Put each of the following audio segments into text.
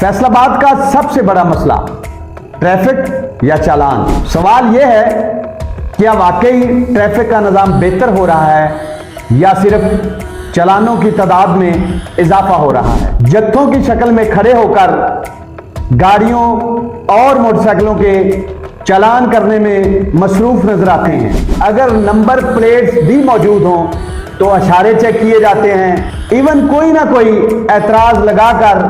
फैसलाबाद का सबसे बड़ा मसला ट्रैफिक या चालान। सवाल यह है क्या वाकई ट्रैफिक का निज़ाम बेहतर हो रहा है या सिर्फ चालानों की तादाद में इजाफा हो रहा है। जत्थों की शक्ल में खड़े होकर गाड़ियों और मोटरसाइकिलों के चालान करने में मसरूफ नजर आते हैं। अगर नंबर प्लेट्स भी मौजूद हों तो अशारे चेक किए जाते हैं। इवन कोई ना कोई एतराज लगाकर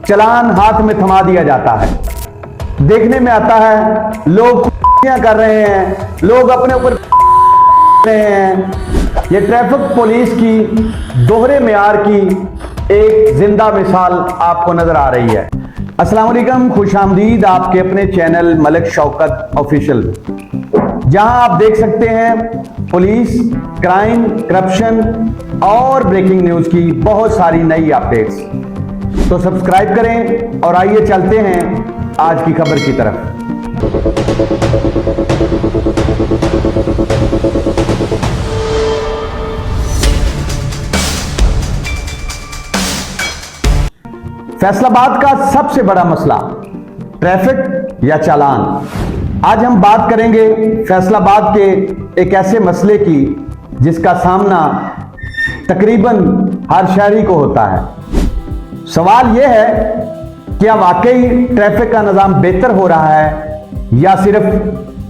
चालान हाथ में थमा दिया जाता है। देखने में आता है लोग कर रहे हैं, लोग अपने ऊपर रहे हैं। ये ट्रैफिक पुलिस की दोहरे मेयार की एक जिंदा मिसाल आपको नजर आ रही है। अस्सलाम वालेकुम, खुशामदीद आपके अपने चैनल मलिक शौकत ऑफिशियल, जहां आप देख सकते हैं पुलिस, क्राइम, करप्शन और ब्रेकिंग न्यूज की बहुत सारी नई अपडेट्स। तो सब्सक्राइब करें और आइए चलते हैं आज की खबर की तरफ। फैसलाबाद का सबसे बड़ा मसला ट्रैफिक या चालान। आज हम बात करेंगे फैसलाबाद के एक ऐसे मसले की जिसका सामना तकरीबन हर शहरी को होता है। सवाल यह है क्या वाकई ट्रैफिक का निज़ाम बेहतर हो रहा है या सिर्फ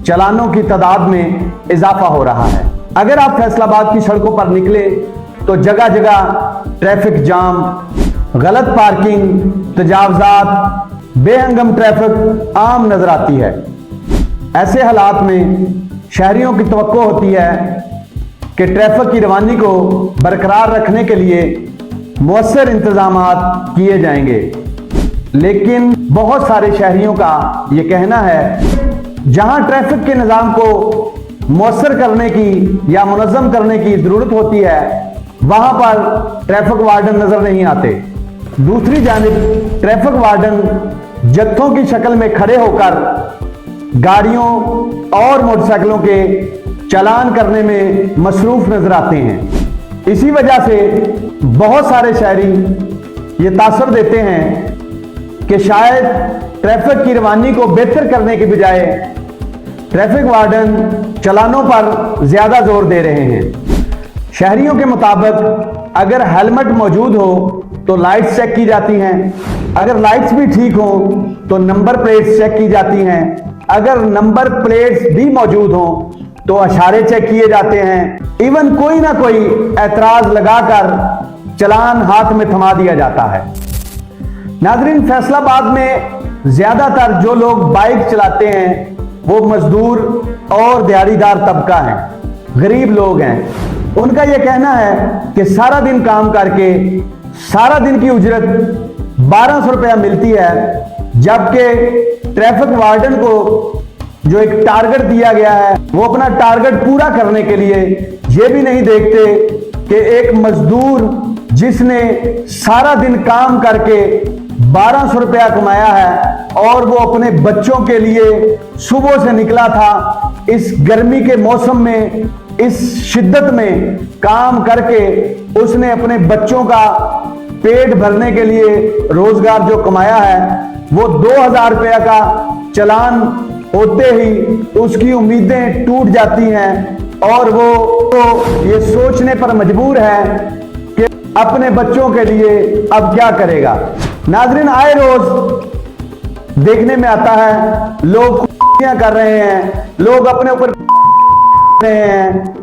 चालानों की तादाद में इजाफा हो रहा है। अगर आप फैसलाबाद की सड़कों पर निकले तो जगह जगह ट्रैफिक जाम, गलत पार्किंग, तजावजात, बेहंगम ट्रैफिक आम नजर आती है। ऐसे हालात में शहरियों की तवक्को होती है कि ट्रैफिक की रवानी को बरकरार रखने के लिए मुअस्सर इंतजामात किए जाएंगे। लेकिन बहुत सारे शहरियों का यह कहना है जहां ट्रैफिक के निज़ाम को मुअस्सर करने की या मुनज़्ज़म करने की जरूरत होती है वहां पर ट्रैफिक वार्डन नजर नहीं आते। दूसरी जानिब ट्रैफिक वार्डन जत्थों की शक्ल में खड़े होकर गाड़ियों और मोटरसाइकिलों के चालान करने में मसरूफ नजर आते हैं। इसी वजह से बहुत सारे शहरी ये तासर देते हैं कि शायद ट्रैफिक की रवानी को बेहतर करने के बजाय ट्रैफिक वार्डन चालानों पर ज्यादा जोर दे रहे हैं। शहरियों के मुताबिक अगर हेलमेट मौजूद हो तो लाइट्स चेक की जाती हैं, अगर लाइट्स भी ठीक हो तो नंबर प्लेट्स चेक की जाती हैं, अगर नंबर प्लेट्स भी मौजूद हो तो अशारे चेक किए जाते हैं। इवन कोई ना कोई एतराज लगाकर चालान हाथ में थमा दिया जाता है। नाज़रीन, फैसलाबाद में ज्यादातर जो लोग बाइक चलाते हैं वो मजदूर और दिहाड़ीदार तबका है, गरीब लोग हैं। उनका यह कहना है कि सारा दिन काम करके सारा दिन की उजरत 1200 रुपया मिलती है, जबकि ट्रैफिक वार्डन को जो एक टारगेट दिया गया है वो अपना टारगेट पूरा करने के लिए ये भी नहीं देखते कि एक मजदूर जिसने सारा दिन काम करके 1200 रुपया कमाया है और वो अपने बच्चों के लिए सुबह से निकला था, इस गर्मी के मौसम में, इस शिद्दत में काम करके उसने अपने बच्चों का पेट भरने के लिए रोजगार जो कमाया है वो 2000 रुपया का चालान होते ही उसकी उम्मीदें टूट जाती हैं और वो ये सोचने पर मजबूर है कि अपने बच्चों के लिए अब क्या करेगा। नाज़रीन, आए रोज देखने में आता है लोग कर रहे हैं, लोग अपने ऊपर रहे हैं,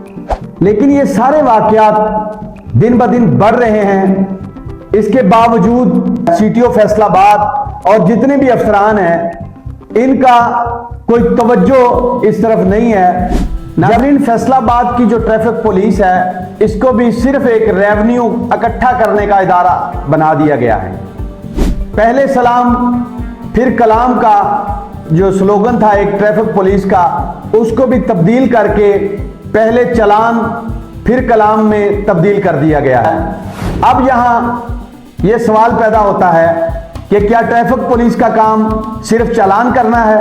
लेकिन ये सारे वाकयात दिन ब दिन बढ़ रहे हैं। इसके बावजूद सीटीओ फैसलाबाद और जितने भी अफसरान हैं इनका कोई तवज्जो इस तरफ नहीं है। नाज़रीन, फैसलाबाद की जो ट्रैफिक पुलिस है इसको भी सिर्फ एक रेवेन्यू इकट्ठा करने का इदारा बना दिया गया है। पहले सलाम फिर कलाम का जो स्लोगन था एक ट्रैफिक पुलिस का, उसको भी तब्दील करके पहले चलान फिर कलाम में तब्दील कर दिया गया है। अब यहाँ ये सवाल पैदा होता है कि क्या ट्रैफिक पुलिस का काम सिर्फ चालान करना है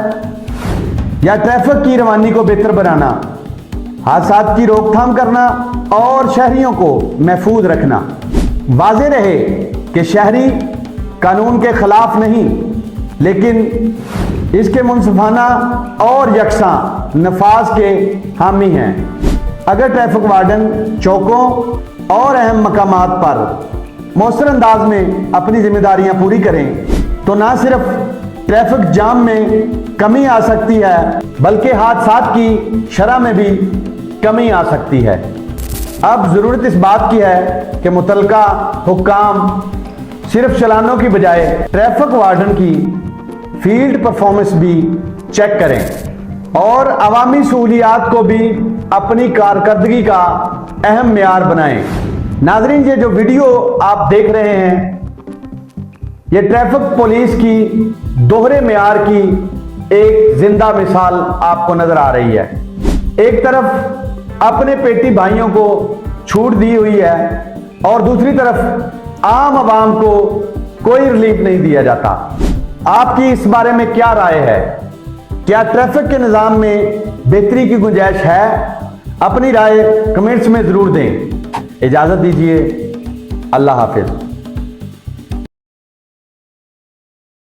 या ट्रैफिक की रवानी को बेहतर बनाना, हादसात की रोकथाम करना और शहरियों को महफूज रखना। वाज़ेह रहे कि शहरी कानून के खिलाफ नहीं, लेकिन इसके मुनसिफाना और यकसां नफाज के हामी हैं। अगर ट्रैफिक वार्डन चौकों और अहम मकामात पर मौसर अंदाज में अपनी जिम्मेदारियां पूरी करें तो ना सिर्फ ट्रैफिक जाम में कमी आ सकती है, बल्कि हादसात की शरह में भी कमी आ सकती है। अब ज़रूरत इस बात की है कि मुतलका हुक्काम सिर्फ चलानों की बजाय ट्रैफिक वार्डन की फील्ड परफॉर्मेंस भी चेक करें और अवामी सहूलियात को भी अपनी कारकर्दगी का अहम मेयार बनाएं। नाज़रीन, ये जो वीडियो आप देख रहे हैं, ये ट्रैफिक पुलिस की दोहरे मेयार की एक जिंदा मिसाल आपको नजर आ रही है। एक तरफ अपने पेटी भाइयों को छूट दी हुई है और दूसरी तरफ आम आवाम को कोई रिलीफ नहीं दिया जाता। आपकी इस बारे में क्या राय है? क्या ट्रैफिक के निज़ाम में बेहतरी की गुंजाइश है? अपनी राय कमेंट्स में ज़रूर दें। इजाज़त दीजिए। अल्लाह हाफिज़।